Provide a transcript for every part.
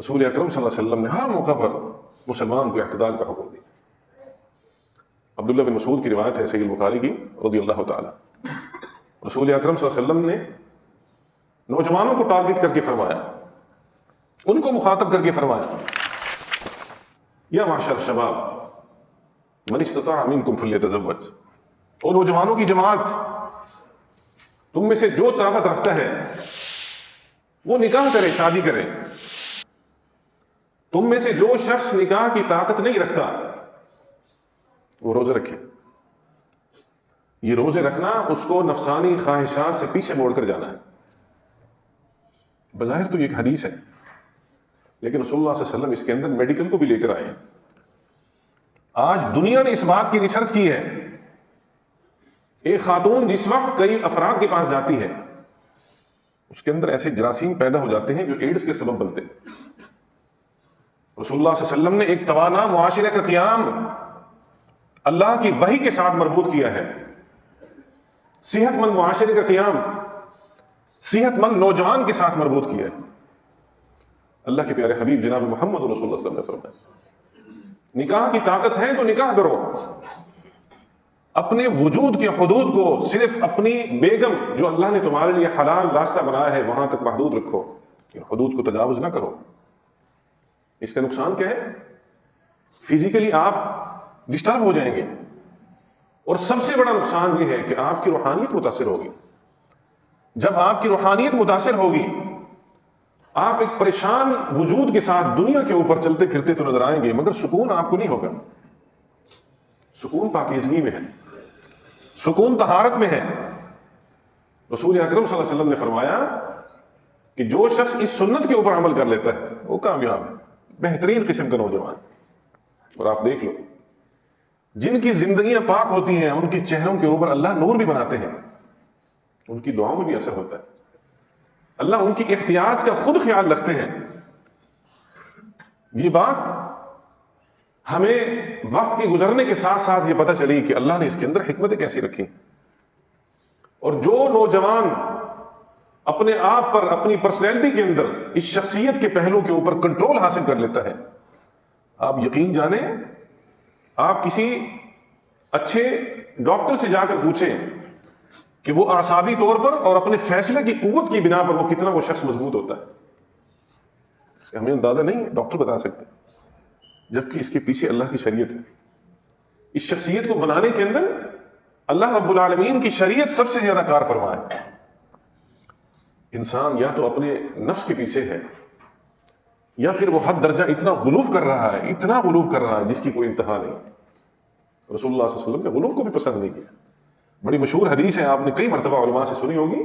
رسول اکرم صلی اللہ علیہ وسلم نے ہر موقع پر مسلمان کو اعتدال کا حکم دیا. عبداللہ بن مسعود کی روایت ہے صحیح البخاری کی رضی اللہ تعالی. رسول اکرم صلی اللہ علیہ وسلم نے نوجوانوں کو ٹارگٹ کر کے فرمایا, ان کو مخاطب کر کے فرمایا, یا معشر الشباب من استطاع منکم فلیتزوج. او نوجوانوں کی جماعت, تم میں سے جو طاقت رکھتا ہے وہ نکاح کرے, شادی کرے. تم میں سے جو شخص نکاح کی طاقت نہیں رکھتا وہ روزے رکھے. یہ روزے رکھنا اس کو نفسانی خواہشات سے پیچھے موڑ کر جانا ہے. بظاہر تو یہ ایک حدیث ہے, لیکن رسول اللہ صلی اللہ علیہ وسلم اس کے اندر میڈیکل کو بھی لے کر آئے ہیں. آج دنیا نے اس بات کی ریسرچ کی ہے, ایک خاتون جس وقت کئی افراد کے پاس جاتی ہے اس کے اندر ایسے جراثیم پیدا ہو جاتے ہیں جو ایڈز کے سبب بنتے ہیں. رسول اللہ صلی اللہ علیہ وسلم نے ایک توانا معاشرے کا قیام اللہ کی وحی کے ساتھ مربوط کیا ہے. صحت مند معاشرے کا قیام صحت مند نوجوان کے ساتھ مربوط کیا ہے. اللہ کے پیارے حبیب جناب محمد رسول اللہ صلی اللہ علیہ وسلم نے فرمایا, نکاح کی طاقت ہے تو نکاح کرو. اپنے وجود کے حدود کو صرف اپنی بیگم جو اللہ نے تمہارے لیے حلال راستہ بنایا ہے وہاں تک محدود رکھو, حدود کو تجاوز نہ کرو. اس کا نقصان کیا ہے؟ فزیکلی آپ ڈسٹرب ہو جائیں گے, اور سب سے بڑا نقصان یہ ہے کہ آپ کی روحانیت متاثر ہوگی. جب آپ کی روحانیت متاثر ہوگی, آپ ایک پریشان وجود کے ساتھ دنیا کے اوپر چلتے پھرتے تو نظر آئیں گے, مگر سکون آپ کو نہیں ہوگا. سکون پاکیزگی میں ہے, سکون طہارت میں ہے. رسول اکرم صلی اللہ علیہ وسلم نے فرمایا کہ جو شخص اس سنت کے اوپر عمل کر لیتا ہے وہ کامیاب ہے, بہترین قسم کا نوجوان. اور آپ دیکھ لو, جن کی زندگیاں پاک ہوتی ہیں ان کے چہروں کے اوپر اللہ نور بھی بناتے ہیں, ان کی دعاؤں میں بھی اثر ہوتا ہے. اللہ ان کی احتیاط کا خود خیال رکھتے ہیں. یہ بات ہمیں وقت کے گزرنے کے ساتھ ساتھ یہ پتہ چلی کہ اللہ نے اس کے اندر حکمتیں کیسی رکھی. اور جو نوجوان اپنے آپ پر, اپنی پرسنالٹی کے اندر اس شخصیت کے پہلو کے اوپر کنٹرول حاصل کر لیتا ہے, آپ یقین جانیں, آپ کسی اچھے ڈاکٹر سے جا کر پوچھیں کہ وہ اعصابی طور پر اور اپنے فیصلے کی قوت کی بنا پر وہ کتنا وہ شخص مضبوط ہوتا ہے. اس کا ہمیں اندازہ نہیں ہے, ڈاکٹر بتا سکتے, جبکہ اس کے پیچھے اللہ کی شریعت ہے. اس شخصیت کو بنانے کے اندر اللہ رب العالمین کی شریعت سب سے زیادہ کار فرما ہے. انسان یا تو اپنے نفس کے پیچھے ہے, یا پھر وہ حد درجہ اتنا غلوف کر رہا ہے, اتنا غلوف کر رہا ہے جس کی کوئی انتہا نہیں. رسول اللہ صلی اللہ علیہ وسلم نے غلوف کو بھی پسند نہیں کیا. بڑی مشہور حدیث ہے, آپ نے کئی مرتبہ علماء سے سنی ہوگی,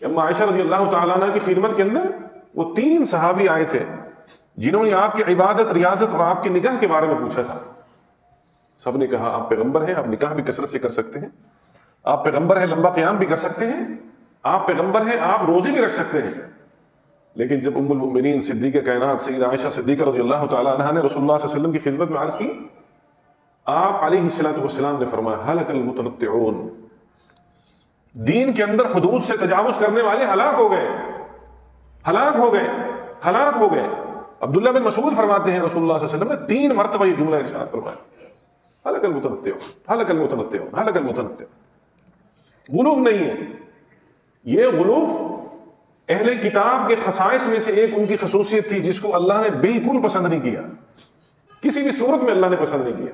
کہ اما عائشہ رضی اللہ تعالیٰ عنہ کی خدمت کے اندر وہ 3 صحابی آئے تھے جنہوں نے آپ کی عبادت, ریاضت اور آپ کے نکاح کے بارے میں پوچھا تھا. سب نے کہا آپ پیغمبر ہیں, آپ نکاح بھی کثرت سے کر سکتے ہیں, آپ پیغمبر ہیں, لمبا قیام بھی کر سکتے ہیں, آپ پیغمبر ہیں, آپ روزے بھی رکھ سکتے ہیں. لیکن جب ام المؤمنین صدیقہ کائنات سیدہ عائشہ صدیقہ رضی اللہ تعالیٰ عنہا نے رسول اللہ صلی اللہ علیہ وسلم کی خدمت میں عرض کی, آپ علیہ السلام نے فرمایا ہلک المتنطعون, دین کے اندر حدود سے تجاوز کرنے والے ہلاک ہو گئے, ہلاک ہو گئے, ہلاک ہو گئے. عبداللہ بن مسعود فرماتے ہیں رسول اللہ صلی اللہ علیہ وسلم نے 3 مرتبہ یہ جملہ ارشاد فرمایا, ہلک المتنطعون, ہلک المتنطعون, ہلک المتنطعون. غلوف نہیں ہے یہ, غلوف اہل کتاب کے خصائص میں سے ایک ان کی خصوصیت تھی جس کو اللہ نے بالکل پسند نہیں کیا, کسی بھی صورت میں اللہ نے پسند نہیں کیا.